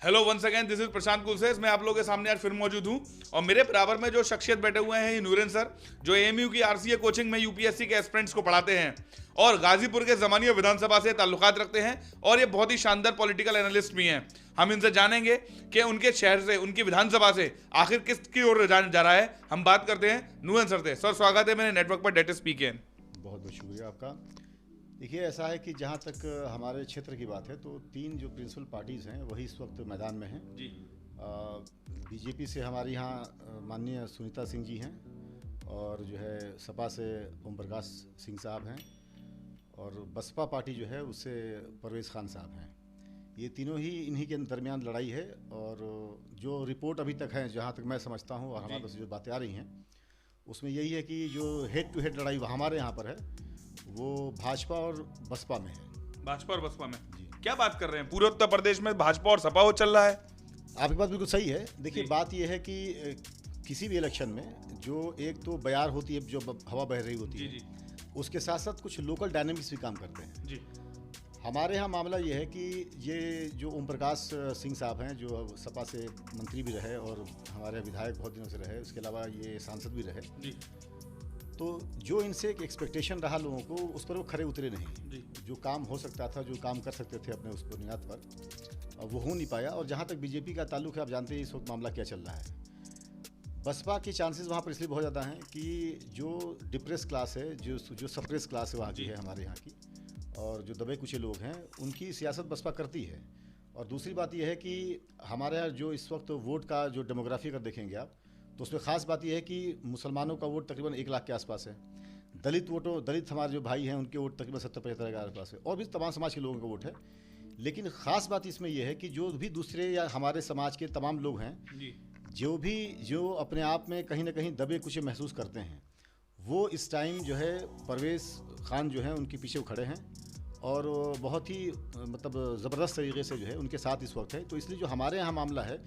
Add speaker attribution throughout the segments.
Speaker 1: Hello once again, this is Prashant Kulses. मैं आप लोगों के सामने आज फिर मौजूद हूं और मेरे बराबर में जो शख्सियत बैठे हुए हैं नूरन सर, जो एएमयू की आरसीए कोचिंग में यूपीएससी के एस्पिरेंट्स को पढ़ाते हैं और गाजीपुर के जमानिया विधानसभा से ताल्लुकात रखते हैं और ये बहुत ही शानदार पॉलिटिकल एनालिस्ट भी हैं। हम इनसे जानेंगे कि उनके शहर से, उनकी विधानसभा से आखिर किसकी ओर जा रहा है। हम बात करते हैं नूरन सर से। सर, स्वागत है मेरे नेटवर्क पर डेट स्पीक।
Speaker 2: बहुत बहुत शुक्रिया आपका। देखिए, ऐसा है कि जहाँ तक हमारे क्षेत्र की बात है तो तीन जो प्रिंसिपल पार्टीज़ हैं वही इस वक्त मैदान में हैं
Speaker 1: जी।
Speaker 2: बीजेपी से हमारे यहाँ माननीय सुनीता सिंह जी हैं और जो है सपा से ओम प्रकाश सिंह साहब हैं और बसपा पार्टी जो है उससे परवेज़ खान साहब हैं। ये तीनों ही इन्हीं के दरमियान लड़ाई है और जो रिपोर्ट अभी तक है, जहाँ तक मैं समझता हूँ और हमारे पास जो बातें आ रही हैं उसमें यही है कि जो हेड टू हेड लड़ाई हमारे यहाँ पर है वो भाजपा और बसपा में है।
Speaker 1: भाजपा और बसपा में
Speaker 2: जी।
Speaker 1: क्या बात कर रहे हैं? पूरे उत्तर प्रदेश में भाजपा और सपा हो चल रहा है।
Speaker 2: आपकी बात बिल्कुल सही है। देखिए,
Speaker 1: जी।
Speaker 2: बात यह है कि किसी भी इलेक्शन में जो एक तो बयार होती है, जो हवा बह रही होती
Speaker 1: जी
Speaker 2: है,
Speaker 1: जी
Speaker 2: उसके साथ साथ कुछ लोकल डायनेमिक्स भी काम करते हैं।
Speaker 1: जी
Speaker 2: हमारे यहाँ मामला ये है कि ये जो ओम प्रकाश सिंह साहब हैं, जो सपा से मंत्री भी रहे और हमारे विधायक बहुत दिनों से रहे, उसके अलावा ये सांसद भी रहे,
Speaker 1: जी
Speaker 2: तो जो इनसे एक एक्सपेक्टेशन रहा लोगों को, उस पर वो खरे उतरे नहीं।
Speaker 1: जी
Speaker 2: जो काम हो सकता था, जो काम कर सकते थे अपने उस बुनियाद पर, वो हो नहीं पाया। और जहाँ तक बीजेपी का ताल्लुक है, आप जानते हैं इस वक्त मामला क्या चल रहा है। बसपा के चांसेस वहाँ पर इसलिए बहुत ज़्यादा हैं कि जो डिप्रेस क्लास है, जो सप्रेस क्लास है वहाँ की है, हमारे यहाँ की, और जो दबे कुचे लोग हैं, उनकी सियासत बसपा करती है। और दूसरी बात यह है कि हमारे यहाँ जो इस वक्त वोट का जो डेमोग्राफी अगर देखेंगे आप, तो उसमें ख़ास बात यह है कि मुसलमानों का वोट तकरीबन 1 लाख के आसपास है। दलित हमारे जो भाई हैं उनके वोट तकरीबन 70-75 के आसपास है, और भी तमाम समाज के लोगों का वोट है। लेकिन ख़ास बात इसमें यह है कि जो भी दूसरे या हमारे समाज के तमाम लोग हैं,
Speaker 1: जी
Speaker 2: जो अपने आप में कहीं ना कहीं दबे कुचे महसूस करते हैं, वो इस टाइम जो है परवेज़ खान जो है उनके पीछे खड़े हैं और बहुत ही मतलब ज़बरदस्त तरीके से जो है उनके साथ इस वक्त है। तो इसलिए जो हमारे यहाँ मामला है,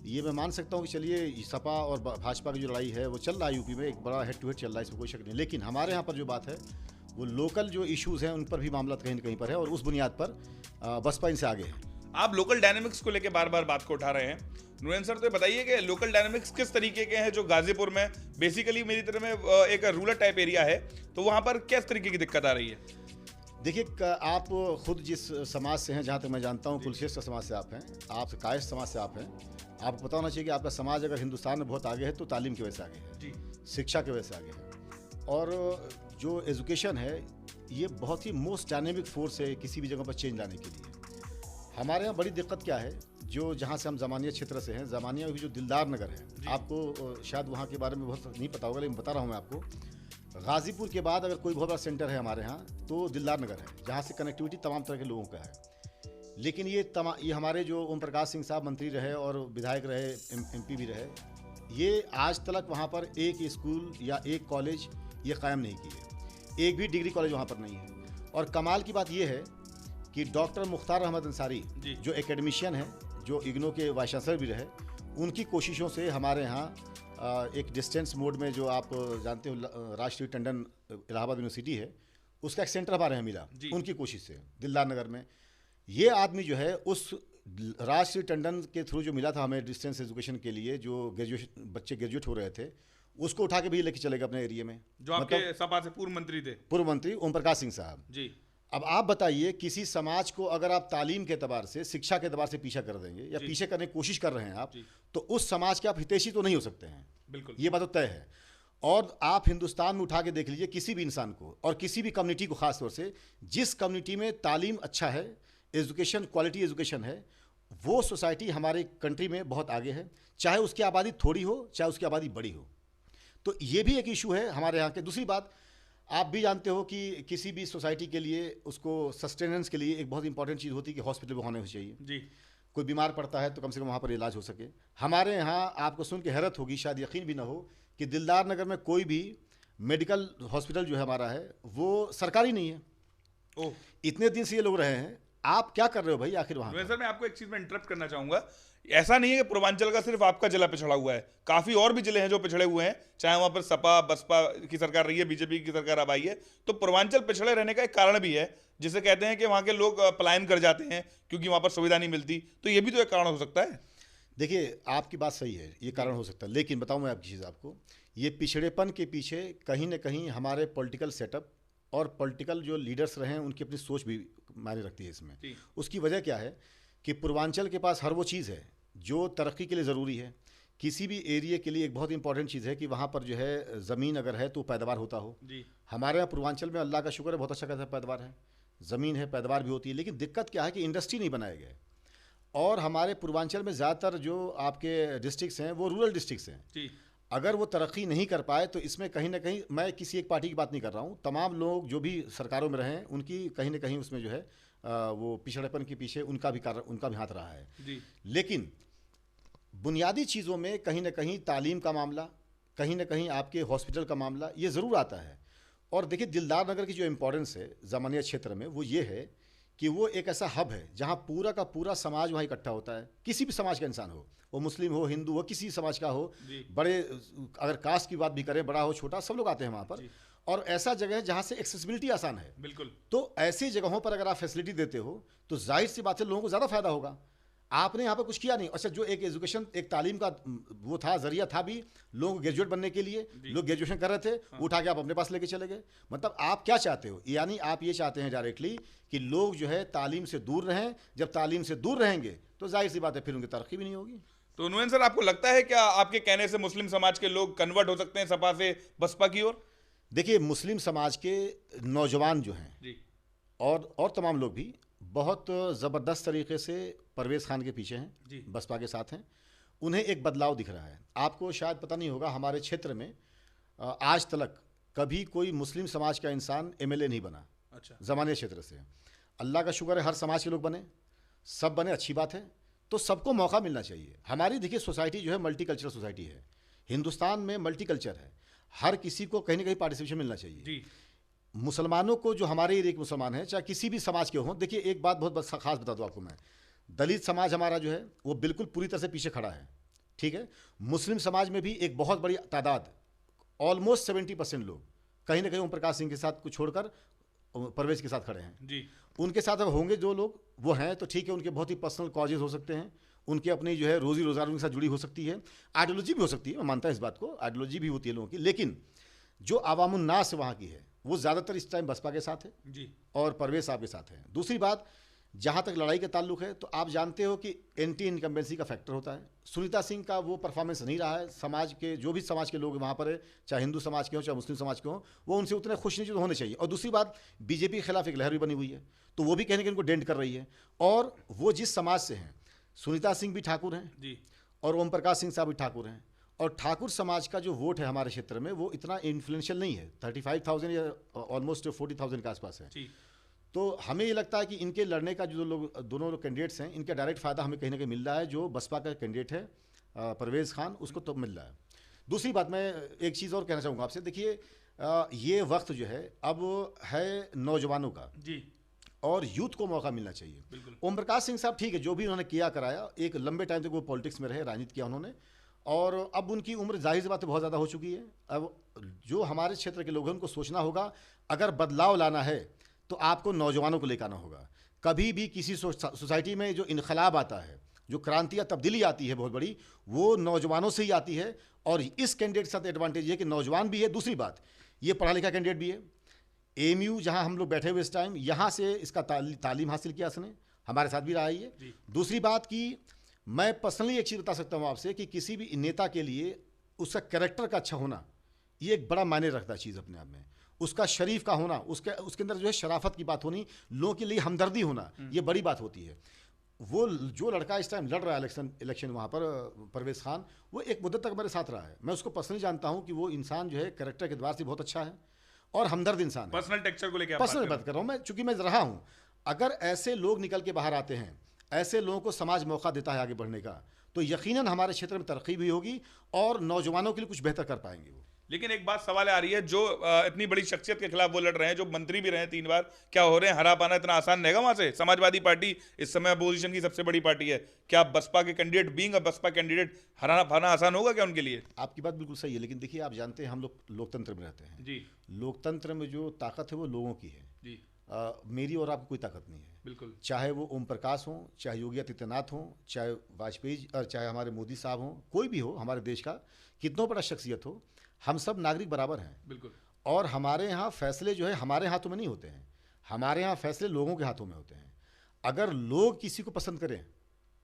Speaker 2: ये मैं मान सकता हूँ कि चलिए सपा और भाजपा की जो लड़ाई है वो चल रहा है यूपी में, एक बड़ा हेड टू हेड चल रहा है, इसमें कोई शक नहीं। लेकिन हमारे यहाँ पर जो बात है वो लोकल जो इश्यूज़ हैं उन पर भी मामला कहीं ना कहीं पर है और उस बुनियाद पर बसपा इनसे आगे है।
Speaker 1: आप लोकल डायनेमिक्स को लेकर बार बार बात को उठा रहे हैं नुरैन सर, तो बताइए कि लोकल डायनेमिक्स किस तरीके के हैं जो गाजीपुर में, बेसिकली मेरी तरह में एक रूरल टाइप एरिया है, तो वहाँ पर किस तरीके की दिक्कत आ रही है?
Speaker 2: देखिए, आप खुद जिस समाज से हैं, जहाँ तक मैं जानता हूँ कुलश्रेष्ठ समाज से आप हैं, आप कायस्थ समाज से आप हैं। आपको पता होना चाहिए कि आपका समाज अगर हिंदुस्तान में बहुत आगे है तो तालीम की वजह से आगे है,
Speaker 1: जी।
Speaker 2: शिक्षा की वजह से आगे है। और जो एजुकेशन है ये बहुत ही मोस्ट डायनेमिक फोर्स है किसी भी जगह पर चेंज लाने के लिए। हमारे यहाँ बड़ी दिक्कत क्या है, जो जहाँ से हम ज़मानिया क्षेत्र से हैं, ज़मानिया में भी जो दिलदार नगर है, आपको शायद वहाँ के बारे में बहुत नहीं पता होगा, लेकिन बता रहा हूँ मैं आपको। गाज़ीपुर के बाद अगर कोई बहुत बड़ा सेंटर है हमारे यहाँ तो दिलदार नगर है, जहाँ से कनेक्टिविटी तमाम तरह के लोगों का है। लेकिन ये हमारे जो ओम प्रकाश सिंह साहब मंत्री रहे और विधायक रहे, एमपी भी रहे, ये आज तक वहाँ पर एक स्कूल या एक कॉलेज ये कायम नहीं किए। एक भी डिग्री कॉलेज वहाँ पर नहीं है। और कमाल की बात ये है कि डॉक्टर मुख्तार अहमद अंसारी जो एकेडमिशियन है, जो इग्नो के वाइस चांसलर भी रहे, उनकी कोशिशों से हमारे यहाँ एक डिस्टेंस मोड में, जो आप जानते हो राष्ट्रीय टंडन इलाहाबाद यूनिवर्सिटी है, उसका एक सेंटर हमारे यहाँ मिला उनकी कोशिश से दिलदार नगर में। ये आदमी जो है उस राष्ट्रीय टंडन के थ्रू जो मिला था हमें डिस्टेंस एजुकेशन के लिए, जो बच्चे ग्रेजुएट हो रहे थे, उसको उठा के भी लेके चलेगा अपने एरिया में।
Speaker 1: जो आपके सपा से पूर्व मंत्री थे,
Speaker 2: पूर्व मंत्री ओम प्रकाश सिंह साहब
Speaker 1: जी।
Speaker 2: अब आप बताइए, किसी समाज को अगर आप तालीम के एतबार से, शिक्षा के एतबार से पीछा कर देंगे या पीछे करने की कोशिश कर रहे हैं आप, तो उस समाज के आप हितैषी तो नहीं हो सकते हैं।
Speaker 1: बिल्कुल,
Speaker 2: ये बात तो तय है। और आप हिंदुस्तान में उठा के देख लीजिए किसी भी इंसान को और किसी भी कम्युनिटी को, खास तौर से जिस कम्युनिटी में तालीम अच्छा है, एजुकेशन, क्वालिटी एजुकेशन है, वो सोसाइटी हमारे कंट्री में बहुत आगे है, चाहे उसकी आबादी थोड़ी हो चाहे उसकी आबादी बड़ी हो। तो ये भी एक इशू है हमारे यहाँ के। दूसरी बात, आप भी जानते हो कि किसी भी सोसाइटी के लिए, उसको सस्टेनेंस के लिए एक बहुत इंपॉर्टेंट चीज़ होती है कि हॉस्पिटल होने हो चाहिए
Speaker 1: जी।
Speaker 2: कोई बीमार पड़ता है तो कम से कम वहाँ पर इलाज हो सके। हमारे यहाँ आपको सुन के हैरत होगी, शायद यकीन भी ना हो, कि दिलदार नगर में कोई भी मेडिकल हॉस्पिटल जो है हमारा है वो सरकारी नहीं है।
Speaker 1: ओह,
Speaker 2: इतने दिन से ये लोग रहे हैं आप क्या कर रहे हो भाई आखिर वहां पर?
Speaker 1: सर मैं आपको एक चीज में इंटरप्ट करना चाहूंगा। ऐसा नहीं है कि पूर्वांचल का सिर्फ आपका जिला पिछड़ा हुआ है, काफी और भी जिले हैं जो पिछड़े हुए हैं, चाहे वहां पर सपा बसपा की सरकार रही है, बीजेपी की सरकार अब आई है। तो पूर्वांचल पिछड़े रहने का एक कारण भी है, जिसे कहते हैं कि वहां के लोग पलायन कर जाते हैं क्योंकि वहां पर सुविधा नहीं मिलती। तो ये भी तो एक कारण हो सकता है।
Speaker 2: देखिए, आपकी बात सही है, ये कारण हो सकता है, लेकिन बताऊं मैं आपकी चीज़ आपको, ये पिछड़ेपन के पीछे कहीं ना कहीं हमारे पॉलिटिकल सेटअप और पॉलिटिकल जो लीडर्स रहे हैं उनकी अपनी सोच भी मायने रखती है इसमें। उसकी वजह क्या है कि पूर्वांचल के पास हर वो चीज़ है जो तरक्की के लिए ज़रूरी है। किसी भी एरिया के लिए एक बहुत इंपॉर्टेंट चीज़ है कि वहाँ पर जो है ज़मीन अगर है तो पैदावार होता हो। हमारे यहाँ पूर्वांचल में अल्लाह का शुक्र है, बहुत अच्छा खासा पैदावार है, ज़मीन है, पैदावार भी होती है, लेकिन दिक्कत क्या है कि इंडस्ट्री नहीं बनाए गए। और हमारे पूर्वांचल में ज़्यादातर जो आपके डिस्ट्रिक्ट्स हैं वो रूरल डिस्ट्रिक्ट्स हैं। अगर वो तरक्की नहीं कर पाए तो इसमें कहीं ना कहीं, मैं किसी एक पार्टी की बात नहीं कर रहा हूँ, तमाम लोग जो भी सरकारों में रहे हैं उनकी कहीं ना कहीं उसमें जो है वो पिछड़ेपन के पीछे उनका भी हाथ रहा है। लेकिन बुनियादी चीज़ों में कहीं ना कहीं तालीम का मामला, कहीं ना कहीं आपके हॉस्पिटल का मामला ये ज़रूर आता है। और देखिए, दिलदार नगर की जो इम्पोर्टेंस है ज़मानिया क्षेत्र में वो ये है कि वो एक ऐसा हब है जहाँ पूरा का पूरा समाज वहाँ इकट्ठा होता है। किसी भी समाज का इंसान हो, वो मुस्लिम हो, हिंदू हो, किसी समाज का हो, बड़े, अगर कास्ट की बात भी करें, बड़ा हो छोटा, सब लोग आते हैं वहाँ पर। और ऐसा जगह है जहाँ से एक्सेसिबिलिटी आसान है।
Speaker 1: बिल्कुल।
Speaker 2: तो ऐसी जगहों पर अगर आप फैसिलिटी देते हो तो जाहिर सी बात है लोगों को ज़्यादा फायदा होगा। आपने यहाँ पर कुछ किया नहीं। अच्छा, जो एक एजुकेशन, एक तालीम का वो था, जरिया था भी लोगों को ग्रेजुएट बनने के लिए, लोग ग्रेजुएशन कर रहे थे, उठा के आप अपने पास लेके चले गए। मतलब आप क्या चाहते हो? यानी आप ये चाहते हैं डायरेक्टली कि लोग जो है तालीम से दूर रहें। जब तालीम से दूर रहेंगे तो जाहिर सी बात है फिर उनकी तरक्की भी नहीं होगी।
Speaker 1: तो नुएन सर, आपको लगता है क्या आपके कहने से मुस्लिम समाज के लोग कन्वर्ट हो सकते हैं सपा से बसपा की ओर?
Speaker 2: देखिए, मुस्लिम समाज के नौजवान जो हैं और तमाम लोग भी बहुत ज़बरदस्त तरीके से परवेज़ खान के पीछे हैं, बसपा के साथ हैं। उन्हें एक बदलाव दिख रहा है। आपको शायद पता नहीं होगा, हमारे क्षेत्र में आज तक कभी कोई मुस्लिम समाज का इंसान एमएलए नहीं बना।
Speaker 1: अच्छा।
Speaker 2: ज़मानिया क्षेत्र से अल्लाह का शुक्र है हर समाज के लोग बने, सब बने, अच्छी बात है। तो सबको मौका मिलना चाहिए। हमारी देखिए सोसाइटी जो है मल्टी कल्चरल सोसाइटी है, हिंदुस्तान में मल्टी कल्चर है, हर किसी को कहीं ना कहीं पार्टिसिपेशन मिलना चाहिए। मुसलमानों को, जो हमारे एरिया के मुसलमान हैं, चाहे किसी भी समाज के हों, देखिए एक बात बहुत खास बता दूं आपको मैं, दलित समाज हमारा जो है वो बिल्कुल पूरी तरह से पीछे खड़ा है, ठीक है। मुस्लिम समाज में भी एक बहुत बड़ी तादाद, ऑलमोस्ट 70% लोग कहीं ना कहीं ओम प्रकाश सिंह के साथ को छोड़कर परवेज के साथ खड़े हैं जी। उनके साथ अब होंगे जो लोग वो हैं तो ठीक है, उनके बहुत ही पर्सनल कॉजेज हो सकते हैं, उनकी अपनी जो है रोजी रोजगार उनके साथ जुड़ी हो सकती है, आइडियोलॉजी भी हो सकती है, मैं मानता हूँ इस बात को, आइडियोलॉजी भी होती है लोगों की। लेकिन जो अवामुन नास वहाँ की है वो ज़्यादातर इस टाइम बसपा के साथ है जी और परवेज साहब के साथ है। दूसरी बात, जहाँ तक लड़ाई का ताल्लुक है तो आप जानते हो कि एंटी इनकम्बेंसी का फैक्टर होता है। सुनीता सिंह का वो परफॉर्मेंस नहीं रहा है। समाज के जो भी समाज के लोग वहाँ पर है, चाहे हिंदू समाज के हों चाहे मुस्लिम समाज के हों, वो उनसे उतने खुश नहीं जो होने चाहिए। और दूसरी बात, बीजेपी के खिलाफ एक लहर भी बनी हुई है, तो वो भी कहने के इनको डेंट कर रही है। और वो जिस समाज से हैं, सुनीता सिंह भी ठाकुर हैं जी और ओम प्रकाश सिंह साहब भी ठाकुर हैं, और ठाकुर समाज का जो वोट है हमारे क्षेत्र में वो इतना इन्फ्लुएंशियल नहीं है, 35,000 या ऑलमोस्ट 40,000 के आसपास है। तो हमें ये लगता है कि इनके लड़ने का जो लोग, दोनों लोग कैंडिडेट्स हैं, इनका डायरेक्ट फ़ायदा हमें कहीं ना कहीं मिल रहा है। जो बसपा का कैंडिडेट है परवेज़ खान, उसको तो मिल रहा है। दूसरी बात, मैं एक चीज़ और कहना चाहूँगा आपसे। देखिए, ये वक्त जो है अब है नौजवानों का जी, और यूथ को मौका मिलना चाहिए। ओम प्रकाश सिंह साहब ठीक है, जो भी उन्होंने किया कराया, एक लंबे टाइम तक वो पॉलिटिक्स में रहे, राजनीति किया उन्होंने, और अब उनकी उम्र जाहिर सी बात है बहुत ज़्यादा हो चुकी है। अब जो हमारे क्षेत्र के लोग हैं उनको सोचना होगा, अगर बदलाव लाना है तो आपको नौजवानों को लेकर आना होगा। कभी भी किसी सोसाइटी में जो इनकलाब आता है, जो क्रांति या तब्दीली आती है बहुत बड़ी, वो नौजवानों से ही आती है। और इस कैंडिडेट के साथ एडवांटेज ये कि नौजवान भी है, दूसरी बात ये पढ़ा लिखा कैंडिडेट भी है। एएमयू जहाँ हम लोग बैठे हुए इस टाइम, यहाँ से इसका तालीम हासिल किया इसने, हमारे साथ भी रहा है ये। दूसरी बात कि मैं पर्सनली एक चीज़ बता सकता हूँ आपसे कि किसी भी नेता के लिए उसका कैरेक्टर का अच्छा होना ये एक बड़ा मायने रखता है चीज़ अपने आप में। उसका शरीफ का होना, उसके अंदर जो है शराफत की बात होनी, लोगों के लिए हमदर्दी होना, ये बड़ी बात होती है। वो जो लड़का इस टाइम लड़ रहा है इलेक्शन वहाँ पर, परवेज़ खान, वो एक मुद्दत तक मेरे साथ रहा है। मैं उसको पर्सनली जानता हूँ कि वो इंसान जो है कैरेक्टर के द्वार से बहुत अच्छा है और हमदर्द इंसान है।
Speaker 1: पर्सनल टेक्सचर को लेकर
Speaker 2: पर्सनल बात कर रहा हूँ मैं, चूंकि मैं रहा हूँ। अगर ऐसे लोग निकल के बाहर आते हैं, ऐसे लोगों को समाज मौका देता है आगे बढ़ने का, तो यकीनन हमारे क्षेत्र में तरक्की भी होगी और नौजवानों के लिए कुछ बेहतर कर पाएंगे वो।
Speaker 1: लेकिन एक बात सवाल आ रही है, जो इतनी बड़ी शख्सियत के खिलाफ वो लड़ रहे हैं, जो मंत्री भी रहे हैं 3 बार, क्या हो रहे हैं? हरा पाना इतना आसान रहेगा वहां से? समाजवादी पार्टी इस समय अपोजिशन की सबसे बड़ी पार्टी है, क्या बसपा के candidate, being a Baspa candidate, हराना पाना आसान होगा क्या उनके लिए?
Speaker 2: आपकी बात बिल्कुल सही है, लेकिन देखिए आप जानते हैं हम लोग लोकतंत्र में रहते हैं।
Speaker 1: जी
Speaker 2: लोकतंत्र में जो ताकत है वो लोगों की है।
Speaker 1: जी
Speaker 2: मेरी और आपकी कोई ताकत नहीं है।
Speaker 1: बिल्कुल।
Speaker 2: चाहे वो ओम प्रकाश हो, चाहे योगी आदित्यनाथ हो, चाहे वाजपेयी और चाहे हमारे मोदी साहब हों, कोई भी हो हमारे देश का, कितना बड़ा शख्सियत हो, हम सब नागरिक बराबर हैं।
Speaker 1: बिल्कुल।
Speaker 2: और हमारे यहाँ फैसले जो है हमारे हाथों में नहीं होते हैं, हमारे यहाँ फैसले लोगों के हाथों में होते हैं। अगर लोग किसी को पसंद करें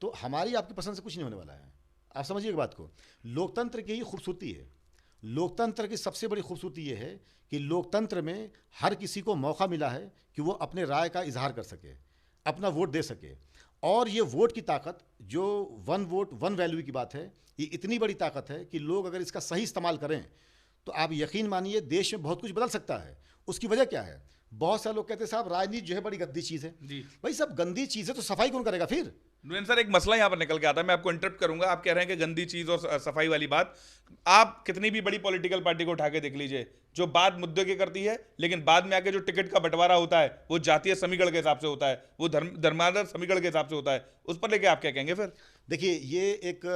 Speaker 2: तो हमारी आपकी पसंद से कुछ नहीं होने वाला है। आप समझिए बात को। लोकतंत्र की ही खूबसूरती है। लोकतंत्र की सबसे बड़ी खूबसूरती ये है कि लोकतंत्र में हर किसी को मौका मिला है कि वो अपने राय का इजहार कर सके, अपना वोट दे सके। और ये वोट की ताकत, जो वन वोट वन वैल्यू की बात है, ये इतनी बड़ी ताकत है कि लोग अगर इसका सही इस्तेमाल करें तो आप यकीन मानिए देश में बहुत कुछ बदल सकता है। उसकी वजह क्या है? बहुत सारे लोग कहते हैं साहब राजनीति जो है बड़ी गंदी चीज़ है।
Speaker 1: जी
Speaker 2: भाई सब गंदी चीज़ है तो सफाई कौन करेगा फिर?
Speaker 1: नुरेन सर, एक मसला यहाँ पर निकल के आता है, मैं आपको इंटरप्ट करूंगा। आप कह रहे हैं कि गंदी चीज और सफाई वाली बात, आप कितनी भी बड़ी पॉलिटिकल पार्टी को उठा के देख लीजिए, जो बात मुद्दे की करती है, लेकिन बाद में आके जो टिकट का बंटवारा होता है वो जातीय समीकरण के हिसाब से होता है, वो धर्मांतर समीकरण के हिसाब से होता है। उस पर लेके आप क्या कहेंगे फिर?
Speaker 2: देखिए ये एक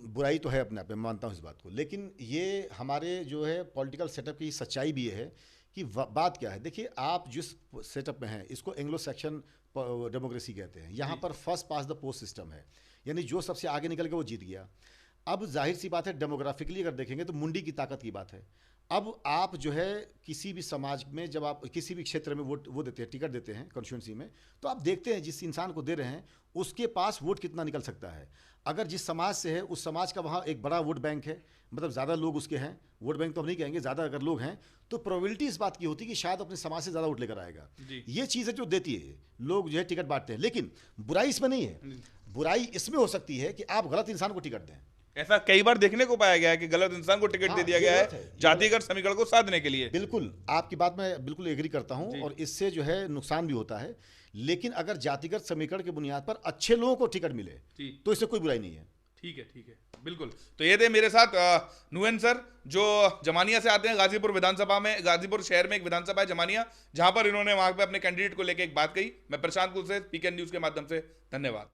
Speaker 2: बुराई तो है अपने आप में, मानता हूँ इस बात को, लेकिन ये हमारे जो है पॉलिटिकल सेटअप की सच्चाई भी ये है कि बात क्या है। देखिए आप जिस सेटअप में हैं इसको एंग्लो सेक्शन डेमोक्रेसी कहते हैं। यहाँ पर first pass the post system है, यानी जो सबसे आगे निकल के वो जीत गया। अब जाहिर सी बात है डेमोग्राफिकली अगर देखेंगे तो मुंडी की ताकत की बात है। अब आप जो है किसी भी समाज में जब आप किसी भी क्षेत्र में वोट वो देते हैं, टिकट देते हैं कॉन्स्टिट्यूंसी में, तो आप देखते हैं जिस इंसान को दे रहे हैं उसके पास वोट कितना निकल सकता है। अगर जिस समाज से है उस समाज का वहाँ एक बड़ा वोट बैंक है, मतलब ज़्यादा लोग उसके हैं, वोट बैंक तो हम नहीं कहेंगे, ज़्यादा अगर लोग हैं तो प्रोबेबिलिटी इस बात की होती है कि शायद अपने समाज से ज़्यादा वोट लेकर आएगा। ये चीज़ है जो देती है, लोग जो है टिकट बांटते हैं। लेकिन बुराई इसमें नहीं है। बुराई इसमें हो सकती है कि आप गलत इंसान को टिकट दें।
Speaker 1: ऐसा कई बार देखने को पाया गया है कि गलत इंसान को टिकट दे दिया गया है जातिगत समीकरण को साधने के लिए।
Speaker 2: बिल्कुल आपकी बात मैं बिल्कुल एग्री करता हूं, और इससे जो है नुकसान भी होता है। लेकिन अगर जातिगत समीकरण की बुनियाद पर अच्छे लोगों को टिकट मिले तो इससे कोई बुराई नहीं है।
Speaker 1: ठीक है बिल्कुल। तो ये थे मेरे साथ नुएन सर, जो जमानिया से आते हैं। गाजीपुर विधानसभा में, गाजीपुर शहर में एक विधानसभा है जमानिया, जहां पर इन्होंने वहां पे अपने कैंडिडेट को लेकर एक बात कही। मैं प्रशांत कुलसे, पीके न्यूज के माध्यम से धन्यवाद।